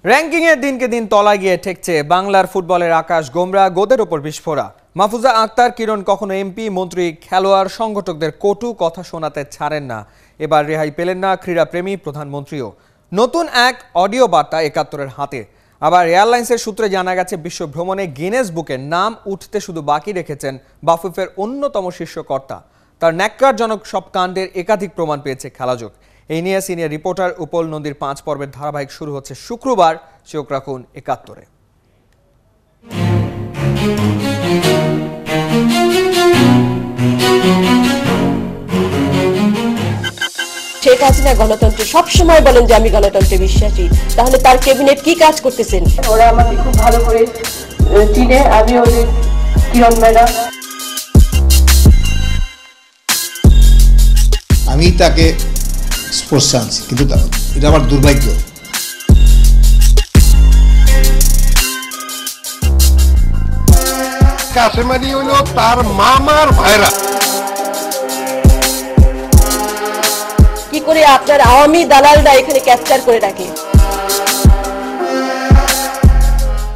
র্যাঙ্কিংয়ে দিনকে দিন তলায় গিয়ে ঠেকছে বাংলার ফুটবলের আকাশ গোমরা, গোদের ওপর বিস্ফোরা। মাহফুজা আক্তার কিরণ কখনো এমপি, মন্ত্রী, খেলোয়াড়, সংগঠকদের কটু কথা শোনাতে ছাড়েন না। এবার রেহাই পেলেন না ক্রীড়াপ্রেমী প্রধানমন্ত্রীও। নতুন এক অডিও বার্তা ৭১-এর হাতে। আবার এয়ারলাইন্সের সূত্রে জানা গেছে, বিশ্ব ভ্রমণে গিনেস বুকে নাম উঠতে শুধু বাকি রেখেছেন বাফুফের অন্যতম শীর্ষকর্তা। তার ন্যাক্কারজনক সব কাণ্ডের একাধিক প্রমাণ পেয়েছে খেলাযোগ। এই নিয়ে সিনিয়র রিপোর্টার উপল নদীর ৫ পর্বের ধারাবাহিক শুরু হচ্ছে শুক্রবার। চোখ রাখুন ৭১-এ। শেখ হাসিনা গণতন্ত্র সবসময় বলেন যে আমি গণতন্ত্রে বিশ্বাসী, তাহলে তার ক্যাবিনেট কি কাজ করতেছেন? ওরা আমাকে খুব ভালো করে চিনে, আমি ওদের কিরণ ম্যাডাম। আমি তাকে স্পোর্টস আনছি, কিন্তু এটা আমার দুর্ভাগ্য। কাশেমানি হইল তার মামার ভাইরা। কি করে আপনার আওয়ামী দালালরা এখানে ক্যাপচার করে রাখে?